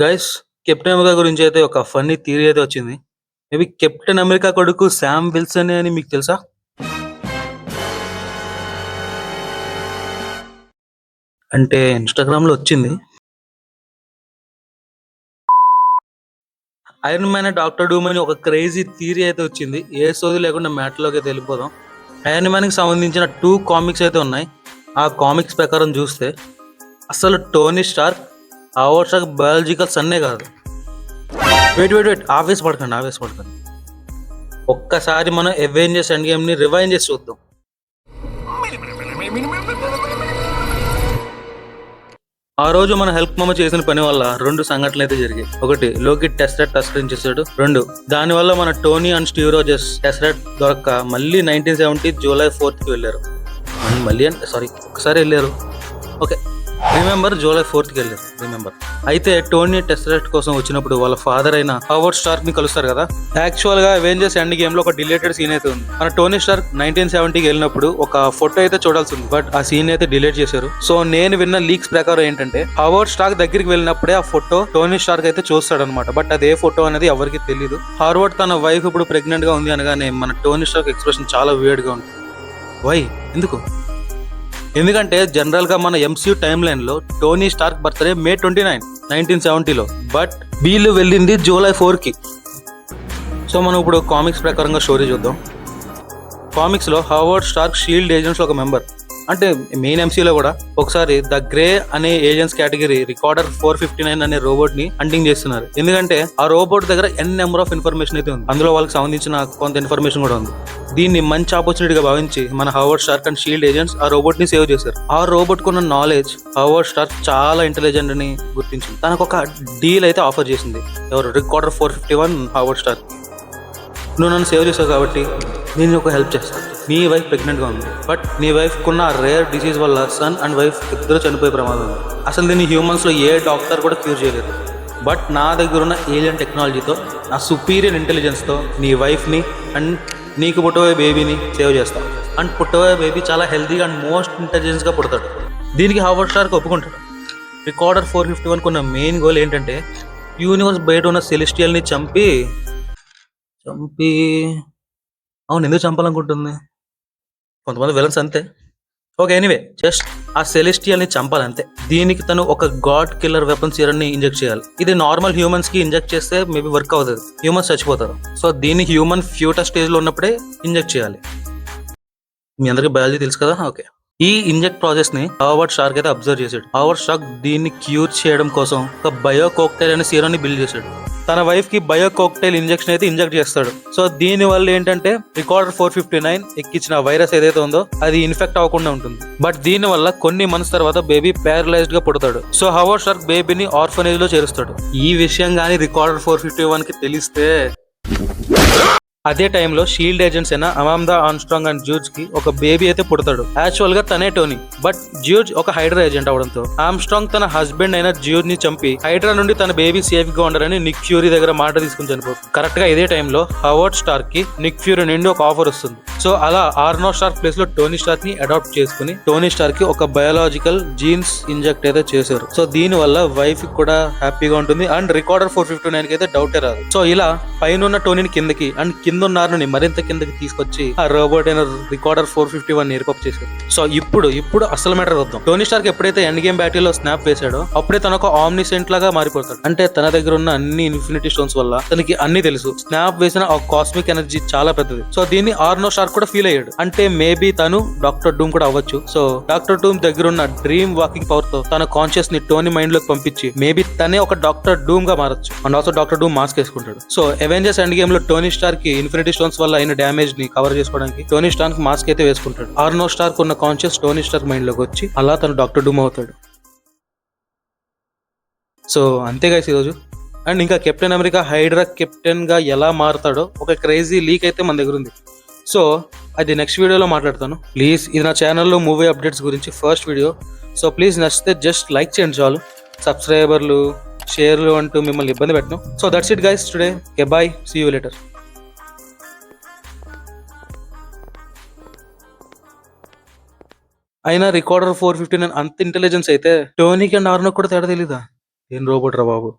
Guys, captain America గురించి అయితే ఒక ఫన్నీ థియరీ అయితే వచ్చింది. మేబీ కెప్టెన్ అమెరికా కొడుకు శామ్ విల్సన్ అని మీకు తెలుసా? అంటే ఇన్‌స్టాగ్రామ్ లో వచ్చింది. ఐరన్ మ్యాన్ డాక్టర్ డూమ్ అని ఒక క్రేజీ థియరీ అయితే వచ్చింది. ఏ సోది లేకుండా మ్యాటర్‌లోకి అయితే వెళ్ళిపోదాం. ఐరన్ మ్యాన్ కి సంబంధించిన 2 కామిక్స్ అయితే ఉన్నాయి. ఆ కామిక్స్ ప్రకారం చూస్తే అసలు Tony Stark Howard Stark biological సన్నే కాదు. వెయిట్ ఆవేశపడకండి. ఒక్కసారి మనం అవెంజర్స్ ఎండ్ గేమ్ ని రివైండ్ చేసి చూద్దాం. ఆ రోజు మన హెల్ప్ మమ్మ చేసిన పని వల్ల 2 సంఘటనలు అయితే జరిగాయి. ఒకటి, లోకి టెస్రెట్ తస్కరించేసాడు. 2, దాని వల్ల మన టోనీ అండ్ స్టీవ్ రోజర్స్ టెస్రెట్ దొరక్క మళ్ళీ 1970 జూలై 4th కి వెళ్ళారు. ఒకసారి వెళ్ళారు. ఓకే, జూలై 4th కి వెళ్ళారు. అయితే టోనీ టెస్రెట్ కోసం వచ్చినప్పుడు వాళ్ళ ఫాదర్ అయిన హోవర్డ్ స్టార్క్ ని కలుస్తారు కదా. యాక్చువల్ గా అవెంజర్స్ ఎండ్ గేమ్ లో ఒక డిలేటెడ్ సీన్ అయితే ఉంది. మన టోనీ స్టార్క్ 1970కి వెళ్ళినప్పుడు ఒక ఫోటో అయితే చూడాల్సి ఉంది, బట్ ఆ సీన్ అయితే డిలీట్ చేశారు. సో నేను విన్న లీక్స్ ప్రకారం ఏంటంటే హోవర్డ్ స్టార్క్ దగ్గరికి వెళ్ళినప్పుడే ఆ ఫోటో టోనీ స్టార్క్ అయితే చూస్తాడు అనమాట. బట్ అదే ఫోటో అనేది ఎవరికి తెలియదు. హార్వర్డ్ తన వైఫ్ ఇప్పుడు ప్రెగ్నెంట్ గా ఉంది అనగానే మన టోనీ స్టార్క్ ఎక్స్ప్రెషన్ చాలా వియర్డ్ గా ఉంటుంది. వై? ఎందుకంటే జనరల్ గా మన ఎంసీయూ టైమ్ లైన్ లో టోనీ స్టార్క్ బర్త్డే May 29, 1970లో, బట్ వీళ్ళు వెళ్ళింది జూలై 4కి. సో మనం ఇప్పుడు కామిక్స్ ప్రకారంగా స్టోరీ చూద్దాం. కామిక్స్ లో హోవర్డ్ స్టార్క్ షీల్డ్ ఏజెంట్స్ లో ఒక మెంబర్. అంటే మెయిన్ ఎంసీలో కూడా ఒకసారి ద గ్రే అనే ఏజెంట్స్ కేటగిరీ రికార్డర్ 459 అనే రోబోట్ ని హంటింగ్ చేస్తున్నారు. ఎందుకంటే ఆ రోబోట్ దగ్గర నెంబర్ ఆఫ్ ఇన్ఫర్మేషన్ అయితే ఉంది. అందులో వాళ్ళకి సంబంధించిన కొంత ఇన్ఫర్మేషన్ కూడా ఉంది. దీన్ని మంచి ఆపర్చునిటీగా భావించి మన Howard Stark and SHIELD agents ఆ రోబోట్ ని సేవ్ చేశారు. ఆ రోబోట్ కున్న నాలెడ్జ్ హోవర్డ్ స్టార్క్ చాలా ఇంటెలిజెంట్ అని గుర్తించింది. తనకు ఒక డీల్ అయితే ఆఫర్ చేసింది. ఎవరు? Recorder 451 Howard Stark. నువ్వు నన్ను సేవ్ చేసావు కాబట్టి నేను ఒక హెల్ప్ చేస్తాను. నీ వైఫ్ ప్రెగ్నెంట్గా ఉంది, బట్ నీ వైఫ్ కున్న రేర్ డిసీజ్ వల్ల సన్ అండ్ వైఫ్ ఇద్దరు చనిపోయే ప్రమాదం ఉంది. అసలు దీన్ని హ్యూమన్స్లో ఏ డాక్టర్ కూడా క్యూర్ చేయలేదు. బట్ నా దగ్గర ఉన్న ఏలియన్ టెక్నాలజీతో, నా సుపీరియర్ ఇంటెలిజెన్స్తో నీ వైఫ్ని అండ్ నీకు పుట్టబోయే బేబీని సేవ్ చేస్తాం. అండ్ పుట్టబోయే బేబీ చాలా హెల్తీగా అండ్ మోస్ట్ ఇంటెలిజెన్స్గా పుడతాడు. దీనికి హోవర్డ్ స్టార్క్ ఒప్పుకుంటాడు. రికార్డర్ 451 కున్న మెయిన్ గోల్ ఏంటంటే యూనివర్స్ బయట ఉన్న సెలెస్టియల్ని చంపి అవును, ఎందుకు చంపాలనుకుంటుంది? కొంతమంది విలన్స్ అంతే. ఓకే, ఎనీవే, జస్ట్ ఆ సెలెస్టియల్ ని చంపాలంతే. దీనికి తను ఒక గాడ్ కిల్లర్ వెపన్ సీరమ్ ని ఇంజెక్ట్ చేయాలి. ఇది నార్మల్ హ్యూమన్స్ కి ఇంజెక్ట్ చేస్తే మేబీ వర్క్ అవుతుంది, హ్యూమన్స్ చచ్చిపోతారు. సో దీన్ని హ్యూమన్ ఫ్యూటర్ స్టేజ్ లో ఉన్నప్పుడే ఇంజెక్ట్ చేయాలి. మీ అందరికి బయాలజీ తెలుసు కదా. ఓకే, ఈ ఇంజెక్ట్ ప్రాసెస్ ని హోవర్డ్ స్టార్క్ అయితే అబ్జర్వ్ చేశాడు. హోవర్డ్ స్టార్క్ దీన్ని క్యూర్ చేయడం కోసం ఒక బయో కోక్టైల్ అనే సీరం ని బిల్డ్ చేశాడు. తన వైఫ్ కి బయో కోక్టైల్ ఇంజెక్షన్ అయితే ఇంజెక్ట్ చేస్తాడు. సో దీని వల్ల ఏంటంటే రికార్డర్ 459 ఎక్కించిన వైరస్ ఏదైతే ఉందో అది ఇన్ఫెక్ట్ అవ్వకుండా ఉంటుంది. బట్ దీని వల్ల కొన్ని మంత్స్ తర్వాత బేబీ ప్యారలైజ్డ్ గా పుడతాడు. సో హోవర్డ్ స్టార్క్ బేబీని ఆర్ఫనేజ్ లో చేరుస్తాడు. ఈ విషయం గానీ రికార్డర్ 451 కి తెలిస్తే, అదే టైంలో షీల్డ్ ఏజెంట్స్ అయిన అమాందా ఆర్మ్స్ట్రాంగ్ అండ్ జ్యూజ్ కి ఒక బేబీ అయితే పుడతాడు. యాక్చువల్ గా తనే టోనీ, బట్ జ్యూజ్ ఒక హైడ్రా ఏజెంట్ అవడంతో ఆర్మ్స్ట్రాంగ్ తన హస్బెండ్ అయిన జ్యూజ్ ని చంపి హైడ్రా నుండి తన బేబీ సేఫ్ గా ఉండాలని నిక్ ఫ్యూరీ దగ్గర మాట తీసుకుని చనిపోతుంది. కరెక్ట్ గా ఇదే టైంలో హోవర్డ్ స్టార్క్ కి నిక్ ఫ్యూరీ నుండి ఒక ఆఫర్ వస్తుంది. సో అలా ఆర్నో స్టార్క్ ప్లేస్ లో టోనీ స్టార్క్ ని అడాప్ట్ చేసుకుని టోనీ స్టార్క్ కి ఒక బయోలాజికల్ జీన్స్ ఇంజెక్ట్ అయితే చేశారు. సో దీని వల్ల వైఫ్ కూడా హ్యాపీగా ఉంటుంది అండ్ రికార్డర్ 459 కి అయితే డౌటే రాదు. సో ఇలా పైన టోనీని కిందకి అండ్ కింద ఉన్నారని మరింత కిందకి తీసుకొచ్చి ఆ రోబోట్ అయిన రికార్డర్ 451 ఏర్పాటు చేశారు. సో ఇప్పుడు అసలు మ్యాటర్ వద్దాం. టోనీ స్టార్క్ ఎప్పుడైతే ఎండ్ గేమ్ బ్యాటిల్ లో స్నాప్ వేశాడో అప్పుడే తన ఒక ఆమ్నిసెంట్ లాగా మారిపోతాడు. అంటే తన దగ్గర ఉన్న అన్ని ఇన్ఫినిటీ స్టోన్స్ వల్ల తనకి అన్ని తెలుసు. స్నాప్ వేసిన ఆ కాస్మిక్ ఎనర్జీ చాలా పెద్దది. సో దీన్ని ఆర్నో స్టార్క్ కూడా ఫీల్ అయ్యాడు. అంటే మేబీ తను డాక్టర్ డూమ్ కూడా అవ్వచ్చు. సో డాక్టర్ డూమ్ దగ్గర ఉన్న డ్రీమ్ వాకింగ్ పవర్ తో తన కాన్షియస్ ని టోనీ మైండ్ లోకి పంపించి మేబీ తనే ఒక డాక్టర్ డూమ్ గా మారచ్చు. And also Doctor Doom mask వేసుకుంటాడు. సో అవెంజర్స్ ఎండ్ గేమ్ లో టోనీ స్టార్క్ కి ఇన్ఫినిటీ స్టోన్స్ వల్ల అయిన డ్యామేజ్ ని కవర్ చేసుకోవడానికి టోనీ స్టార్క్ మాస్క్ అయితే వేసుకుంటాడు. ఆర్నో స్టార్క్ ఉన్న కాన్షియస్ టోనీ స్టార్క్ మైండ్ లోకి వచ్చి అలా తను డాక్టర్ డూమ్ అవుతాడు. సో అంతే గైస్ ఈరోజు. అండ్ ఇంకా కెప్టెన్ అమెరికా హైడ్రా కెప్టెన్ గా ఎలా మారుతాడో ఒక క్రేజీ లీక్ అయితే మన దగ్గర ఉంది. సో అది నెక్స్ట్ వీడియోలో మాట్లాడతాను. ప్లీజ్, ఇది నా ఛానల్లో మూవీ అప్డేట్స్ గురించి ఫస్ట్ వీడియో. సో ప్లీజ్ నచ్చితే జస్ట్ లైక్ చేయండి చాలు. సబ్స్క్రైబర్లు, షేర్లు అంటూ మిమ్మల్ని ఇబ్బంది పెట్టను. So that's it guys today. Okay, bye, see you later. అయినా రికార్డర్ 459 అంత ఇంటెలిజెన్స్ అయితే టోనీకి అండ్ ఆర్నోకి కూడా తేడా తెలీదా? ఏం రోబోట్ రా బాబు.